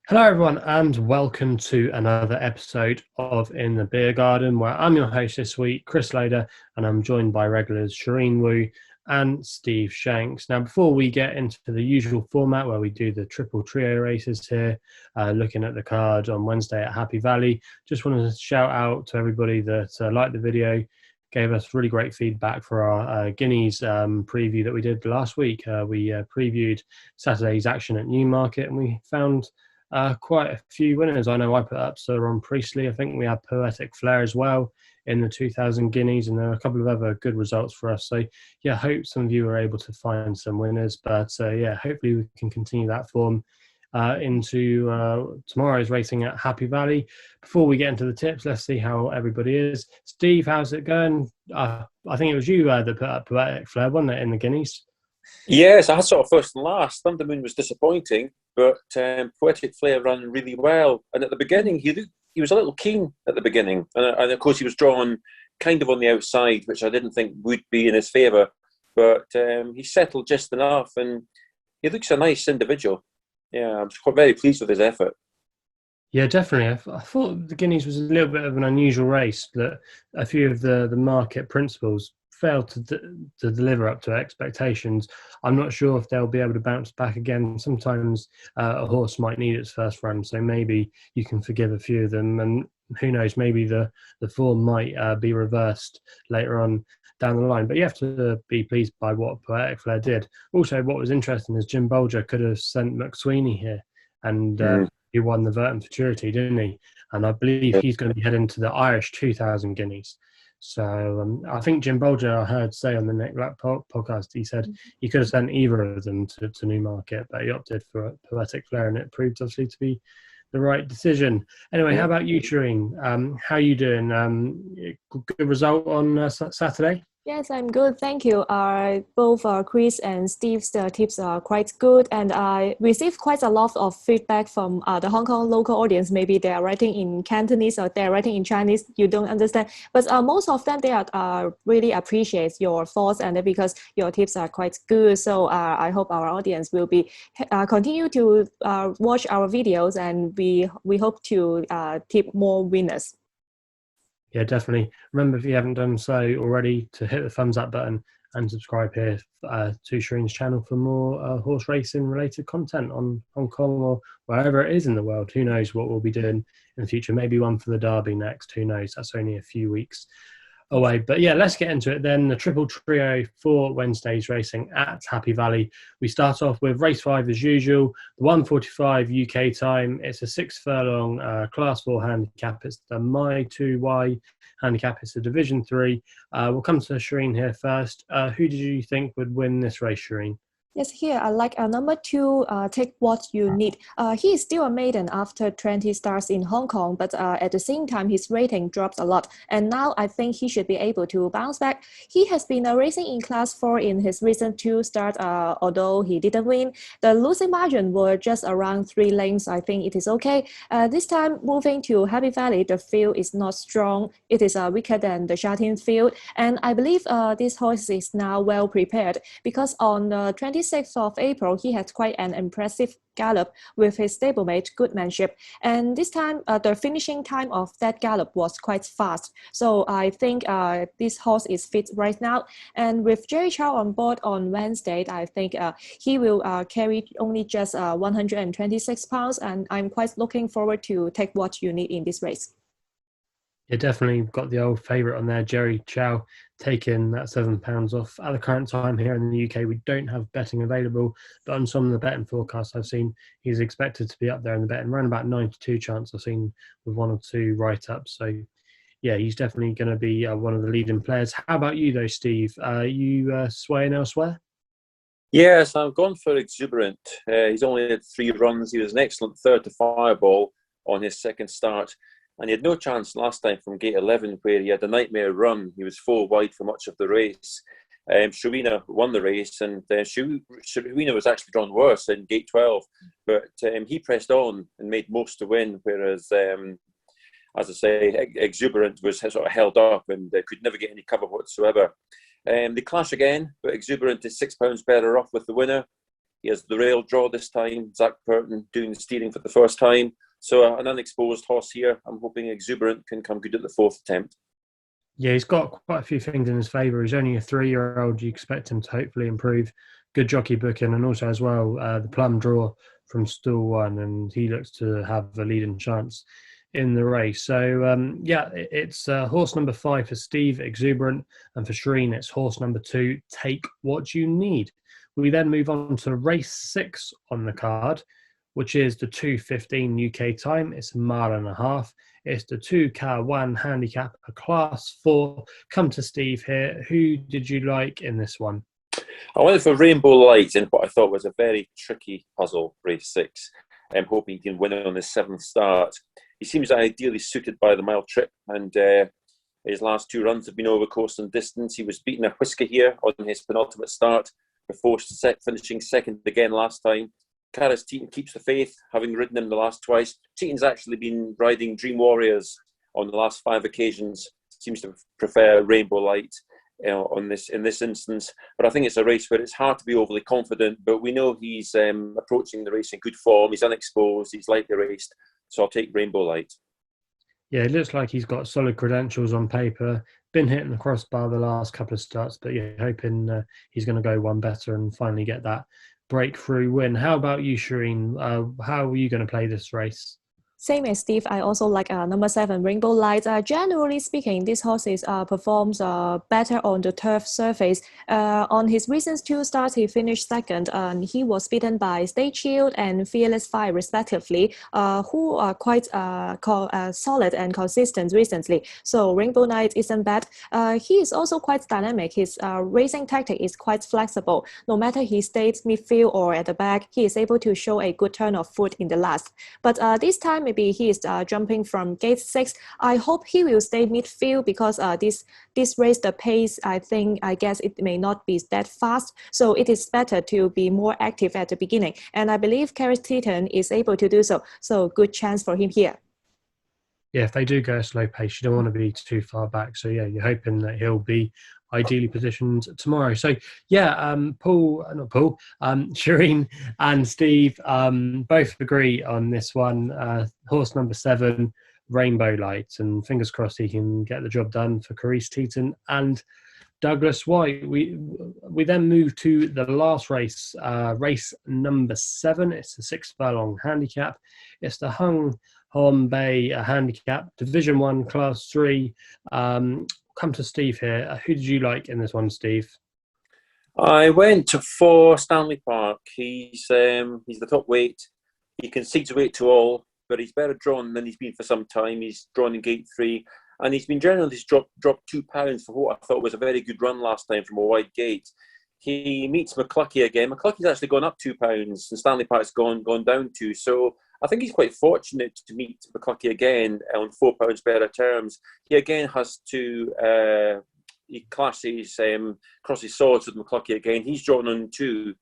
Hello, everyone, and welcome to another episode of In the Beer Garden, where I'm your host this week, Chris Loader, and I'm joined by regulars Charene Woo and Steve Shanks. Now, before we get into the usual format where we do the triple trio races here, looking at the card on Wednesday at Happy Valley, just wanted to shout out to everybody that liked the video, gave us really great feedback for our Guineas preview that we did last week. We previewed Saturday's action at Newmarket, and we found quite a few winners. I know I put up Sir Ron Priestley. I think we had Poetic Flair as well in the 2000 Guineas, and there were a couple of other good results for us. So, yeah, I hope some of you were able to find some winners. But, yeah, hopefully we can continue that form into tomorrow's racing at Happy Valley. Before we get into the tips, let's see how everybody is. Steve, how's it going? I think it was you that put up Poetic Flair, wasn't it, in the Guineas? Yes, I had sort of first and last. Thunder Moon was disappointing, but Poetic Flair ran really well. And at the beginning, he was a little keen at the beginning. And of course, he was drawn kind of on the outside, which I didn't think would be in his favour. But he settled just enough, and he looks a nice individual. Yeah, I'm quite very pleased with his effort. Yeah, definitely. I thought the Guineas was a little bit of an unusual race, that a few of the market principles failed to deliver up to expectations. I'm not sure if they'll be able to bounce back again. Sometimes a horse might need its first run, so maybe you can forgive a few of them. And who knows, maybe the form might be reversed later on down the line. But you have to be pleased by what Poetic Flair did. Also, what was interesting is Jim Bolger could have sent McSweeney here, and he won the Verton Futurity, didn't he? And I believe he's going to be heading to the Irish 2000 Guineas. So I think Jim Bolger, I heard say on the Nick Black podcast, he said he could have sent either of them to Newmarket, but he opted for Poetic Flair, and it proved obviously to be the right decision. Anyway, how about you, Charene? How are you doing? Good result on Saturday? Yes, I'm good. Thank you. Both Chris and Steve's tips are quite good, and I received quite a lot of feedback from the Hong Kong local audience. Maybe they are writing in Cantonese or they're writing in Chinese. You don't understand, but most of them they are really appreciate your thoughts, and because your tips are quite good. So I hope our audience will be continue to watch our videos, and we hope to tip more winners. Yeah, definitely. Remember, if you haven't done so already, to hit the thumbs up button and subscribe here to Sharene's channel for more horse racing related content on Hong Kong or wherever it is in the world. Who knows what we'll be doing in the future? Maybe one for the Derby next. Who knows? That's only a few weeks away. But yeah, let's get into it then. The triple trio for Wednesday's racing at Happy Valley. We start off with race 5 as usual, the 1:45 UK time. It's a 6 furlong class 4 handicap. It's the My 2Y handicap. It's a Division 3. We'll come to Charene here first. Who did you think would win this race, Charene? Yes, here I like number 2, Take What You Need. He is still a maiden after 20 starts in Hong Kong, but at the same time, his rating dropped a lot. And now I think he should be able to bounce back. He has been racing in class 4 in his recent 2 starts, although he didn't win. The losing margin were just around 3 lengths. I think it is okay. This time, moving to Happy Valley, the field is not strong. It is weaker than the Charene field. And I believe this horse is now well prepared, because on the 26th of April, he had quite an impressive gallop with his stablemate Goodmanship. And this time, the finishing time of that gallop was quite fast. So I think this horse is fit right now. And with Jerry Chow on board on Wednesday, I think he will carry only just 126 pounds. And I'm quite looking forward to Take What You Need in this race. Yeah, definitely got the old favourite on there, Jerry Chow, taking that £7 off. At the current time here in the UK, we don't have betting available, but on some of the betting forecasts I've seen, he's expected to be up there in the betting, around about 92 chance I've seen with 1 or 2 write-ups. So, yeah, he's definitely going to be one of the leading players. How about you, though, Steve? Are you swaying elsewhere? Yes, I've gone for Exuberant. He's only had 3 runs. He was an excellent third to Fireball on his second start. And he had no chance last time from gate 11, where he had a nightmare run. He was 4 wide for much of the race. Sharina won the race, and Sharina was actually drawn worse in gate 12. But he pressed on and made most to win, whereas, as I say, Exuberant was sort of held up and could never get any cover whatsoever. They clash again, but Exuberant is £6 better off with the winner. He has the rail draw this time. Zach Burton doing the steering for the first time. So an unexposed horse here. I'm hoping Exuberant can come good at the 4th attempt. Yeah, he's got quite a few things in his favour. He's only a 3-year-old. You expect him to hopefully improve. Good jockey booking, and also as well the plum draw from stall 1, and he looks to have a leading chance in the race. So it's horse number 5 for Steve, Exuberant, and for Charene it's horse number 2, Take What You Need. We then move on to race 6 on the card, which is the 2:15 UK time. It's a mile and a half. It's the 2K1 handicap, a class 4. Come to Steve here. Who did you like in this one? I went for Rainbow Light in what I thought was a very tricky puzzle, race 6. I'm hoping he can win it on his 7th start. He seems ideally suited by the mile trip, and his last 2 runs have been over course and distance. He was beaten a whisker here on his penultimate start before finishing 2nd again last time. Karis Teaton keeps the faith, having ridden him the last twice. Teaton's actually been riding Dream Warriors on the last 5 occasions. Seems to prefer Rainbow Light in this instance. But I think it's a race where it's hard to be overly confident. But we know he's approaching the race in good form. He's unexposed. He's lightly raced. So I'll take Rainbow Light. Yeah, it looks like he's got solid credentials on paper. Been hitting the crossbar the last couple of starts, but yeah, hoping he's going to go one better and finally get that breakthrough win. How about you, Charene? How are you going to play this race? Same as Steve, I also like number 7, Rainbow Light. Generally speaking, this horse performs better on the turf surface. On his recent 2 starts, he finished 2nd, and he was beaten by Stay Chilled and Fearless Fire, respectively, who are quite solid and consistent recently. So Rainbow Light isn't bad. He is also quite dynamic. His racing tactic is quite flexible. No matter he stays midfield or at the back, he is able to show a good turn of foot in the last. But this time, maybe he is jumping from gate 6. I hope he will stay midfield because this race, the pace, I guess it may not be that fast. So it is better to be more active at the beginning. And I believe Karis Teaton is able to do so. So good chance for him here. Yeah, if they do go a slow pace, you don't want to be too far back. So yeah, you're hoping that he'll be ideally positioned tomorrow. So yeah, Charene and Steve both agree on this one. Horse number 7, Rainbow Light, and fingers crossed he can get the job done for Karis Teaton and Douglas White. We then move to the last race, race number 7. It's the 6 furlong handicap. It's the Hung Hom Bay handicap, Division 1, Class 3. Come to Steve here. Who did you like in this one, Steve? I went for Stanley Park. He's the top weight. He concedes weight to all, but he's better drawn than he's been for some time. He's drawn in gate 3, and he's been generally dropped £2 for what I thought was a very good run last time from a wide gate. He meets McCluckey again. McCluckey's actually gone up £2, and Stanley Park's gone down 2. So I think he's quite fortunate to meet McCluckey again on £4 better terms. He again has to he crosses swords with McCluckey again. He's drawn on 2,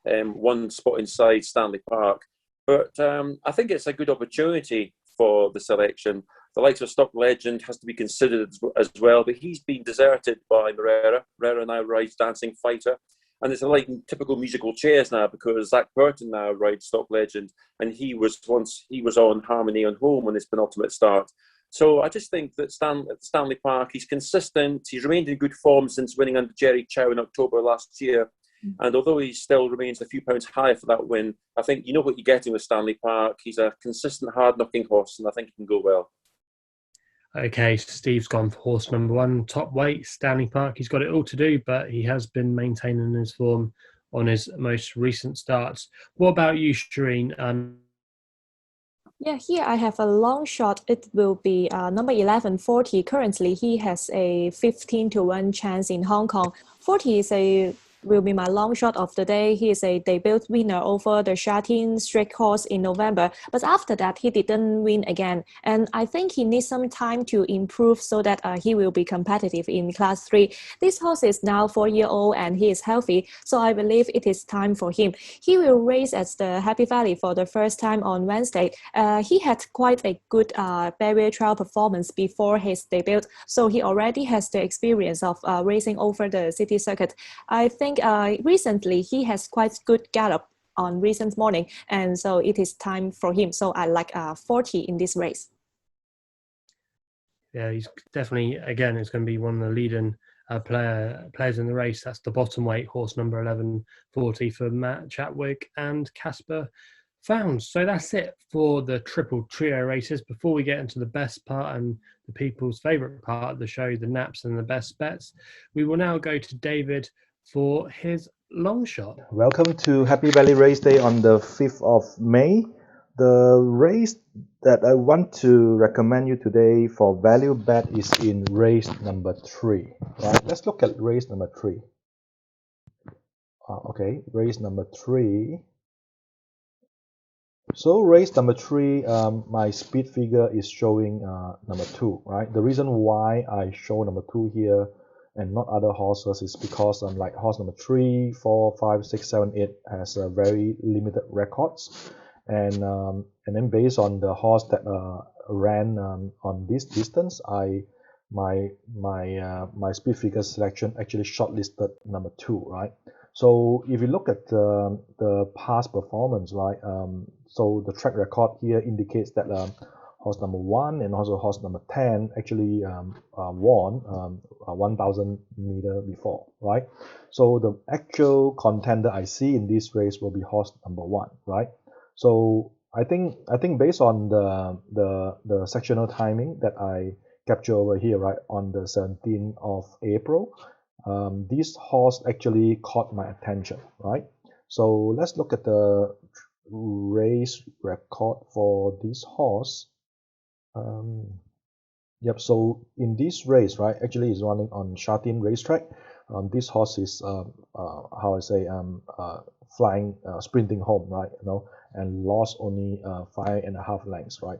1 spot inside Stanley Park. But I think it's a good opportunity for the selection. The likes of Stock Legend has to be considered as well, but he's been deserted by Moreira. Moreira now rides Dancing Fighter. And it's like typical musical chairs now, because Zach Burton now rides Stock Legend, and he was on Harmony on Home on his penultimate start. So I just think that Stanley Park, he's consistent. He's remained in good form since winning under Jerry Chow in October last year. And although he still remains a few pounds higher for that win, I think you know what you're getting with Stanley Park. He's a consistent, hard-knocking horse, and I think he can go well. Okay, Steve's gone for horse number 1, top weight, Stanley Park. He's got it all to do, but he has been maintaining his form on his most recent starts. What about you, Charene? Yeah, here I have a long shot. It will be number 11, 40. Currently, he has a 15-1 chance in Hong Kong. 40 will be my long shot of the day. He is a debut winner over the Charene Street Horse in November, but after that he didn't win again, and I think he needs some time to improve so that he will be competitive in Class 3. This horse is now 4-year-old and he is healthy, so I believe it is time for him. He will race at the Happy Valley for the first time on Wednesday. He had quite a good barrier trial performance before his debut, so he already has the experience of racing over the city circuit. I think recently he has quite good gallop on recent morning, and so it is time for him. So I like 40 in this race. Yeah, he's definitely, again, it's going to be one of the leading players in the race. That's the bottom weight, horse number 1140 for Matt Chatwick and Casper Founds. So that's it for the triple trio races. Before we get into the best part and the people's favourite part of the show, the naps and the best bets, we will now go to David for his long shot. Welcome to Happy Valley Race Day on the 5th of May. The race that I want to recommend you today for value bet is in race number 3. Right? Let's look at race number 3. Okay, race number 3. So race number 3, my speed figure is showing number 2. Right? The reason why I show number 2 here and not other horses is because like horse number 3, 4, 5, 6, 7, 8 has very limited records, and then based on the horse that ran on this distance, my speed figure selection actually shortlisted number 2, right? So if you look at the past performance, right, so the track record here indicates that horse number 1 and also horse number 10 actually won 1,000 meter before, right? So the actual contender I see in this race will be horse number 1, right? So I think based on the sectional timing that I capture over here, right, on the 17th of April, this horse actually caught my attention, right? So let's look at the race record for this horse. Yep, so in this race, right, actually is running on Charene racetrack. This horse is how I say flying, sprinting home, right, you know, and lost only 5.5 lengths, right?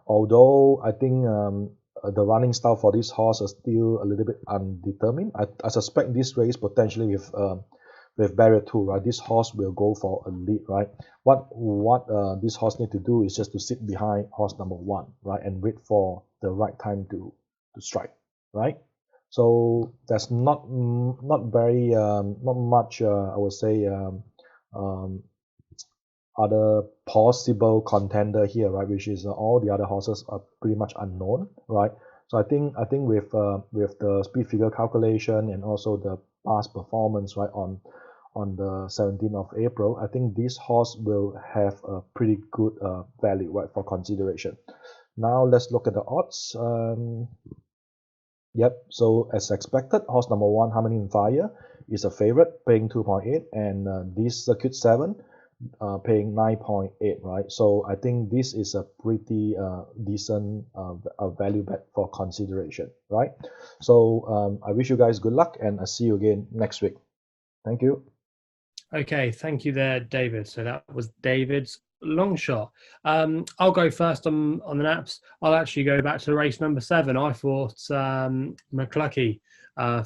Although I think the running style for this horse is still a little bit undetermined. I suspect this race potentially with barrier 2, right, this horse will go for a lead, right? What this horse need to do is just to sit behind horse number 1, right, and wait for the right time to strike, right? So there's not very not much I would say other possible contender here, right, which is all the other horses are pretty much unknown, right? So I think with the speed figure calculation and also the past performance, right, on the 17th of April, I think this horse will have a pretty good value, right, for consideration. Now let's look at the odds. Yep, so as expected, horse number 1, Harmony in Fire, is a favorite, paying 2.8, and this Circuit 7 paying 9.8, right? So I think this is a pretty decent value bet for consideration, right? So I wish you guys good luck, and I'll see you again next week. Thank you. Okay, thank you there, David. So that was David's long shot. I'll go first on the naps. I'll actually go back to race number 7. I thought McCluckey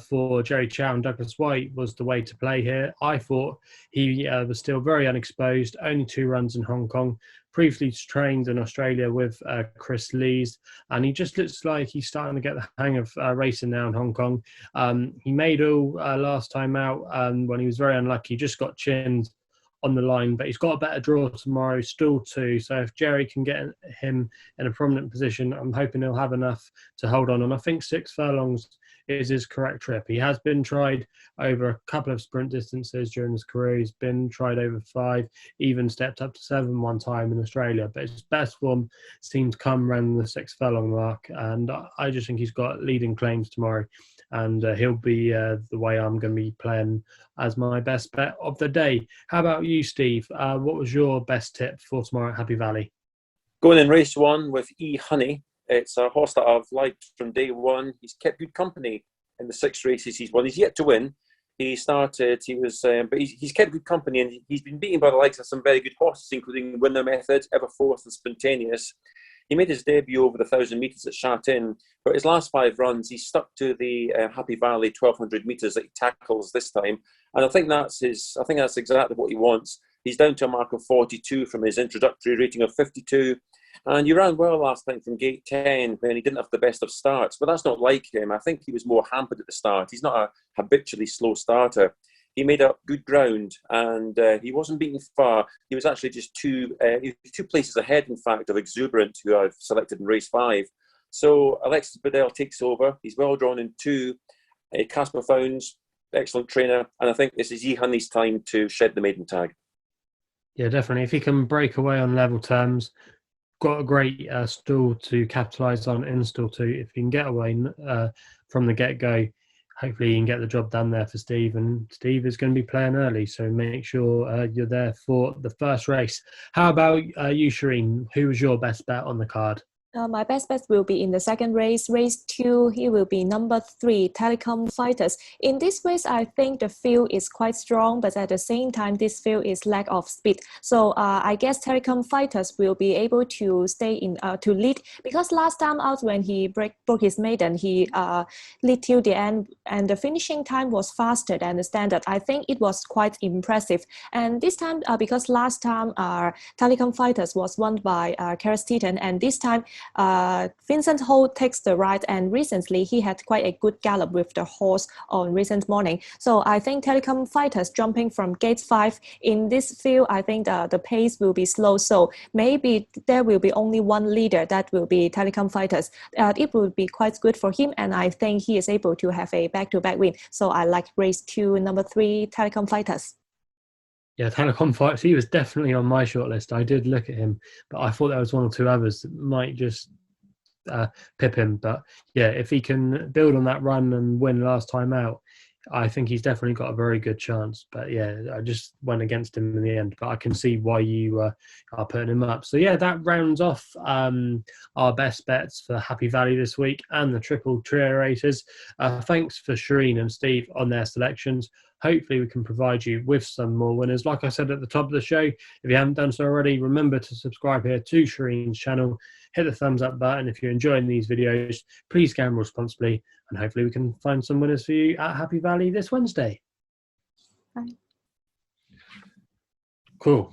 for Jerry Chow and Douglas White was the way to play here. I thought he was still very unexposed, only 2 runs in Hong Kong, previously trained in Australia with Chris Lees, and he just looks like he's starting to get the hang of racing now in Hong Kong. He made all last time out when he was very unlucky, just got chinned on the line, but he's got a better draw tomorrow, still 2. So if Jerry can get him in a prominent position, I'm hoping he'll have enough to hold on. And I think 6 furlongs is his correct trip. He has been tried over a couple of sprint distances during his career. He's been tried over 5, even stepped up to 7 one time in Australia. But his best form seemed to come around the 6 furlong mark. And I just think he's got leading claims tomorrow. And he'll be the way I'm going to be playing as my best bet of the day. How about you, Steve? What was your best tip for tomorrow at Happy Valley? Going in race 1 with E Honey. It's a horse that I've liked from day 1. He's kept good company in the 6 races he's won. He's yet to win. He started, but he's kept good company, and he's been beaten by the likes of some very good horses, including Winner Method, Everforth and Spontaneous. He made his debut over the 1,000 metres at Charene, but his last 5 runs, he stuck to the Happy Valley 1,200 metres that he tackles this time. And I think that's exactly what he wants. He's down to a mark of 42 from his introductory rating of 52. And he ran well last time from gate 10 when he didn't have the best of starts. But that's not like him. I think he was more hampered at the start. He's not a habitually slow starter. he made up good ground, and he wasn't beaten far. He was actually just two places ahead, in fact, of Exuberant, who I've selected in race 5. So Alexis Bedell takes over. He's well drawn in 2. Casper Founds, excellent trainer, and I think this is Yi Honey's time to shed the maiden tag. Yeah, definitely. If he can break away on level terms, got a great stall to capitalise on in stall 2. If he can get away from the get-go, hopefully he can get the job done there for Steve. And Steve is going to be playing early, so make sure you're there for the first race. How about you, Charene? Who was your best bet on the card? My best bet will be in the second race. Race 2, he will be number 3, Telecom Fighters. In this race, I think the field is quite strong, but at the same time, this field is lack of speed. So I guess Telecom Fighters will be able to stay in to lead, because last time out when he broke his maiden, he lead till the end, and the finishing time was faster than the standard. I think it was quite impressive. And this time, because last time Telecom Fighters was won by Karis Teton, and this time Vincent Ho takes the ride, and recently he had quite a good gallop with the horse on recent morning. So I think Telecom Fighters jumping from gate 5 in this field, I think the pace will be slow. So maybe there will be only one leader, that will be Telecom Fighters. It will be quite good for him, and I think he is able to have a back-to-back win. So I like race 2, number 3, Telecom Fighters. Yeah, Telecom Fighters, he was definitely on my shortlist. I did look at him, but I thought there was 1 or 2 others that might just pip him. But yeah, if he can build on that run and win last time out, I think he's definitely got a very good chance. But yeah, I just went against him in the end. But I can see why you are putting him up. So yeah, that rounds off our best bets for Happy Valley this week and the Triple Trio races. Thanks for Charene and Steve on their selections. Hopefully we can provide you with some more winners. Like I said at the top of the show, if you haven't done so already, remember to subscribe here to Sharene's channel. Hit the thumbs up button if you're enjoying these videos. Please gamble responsibly, and hopefully we can find some winners for you at Happy Valley this Wednesday. Bye. Cool.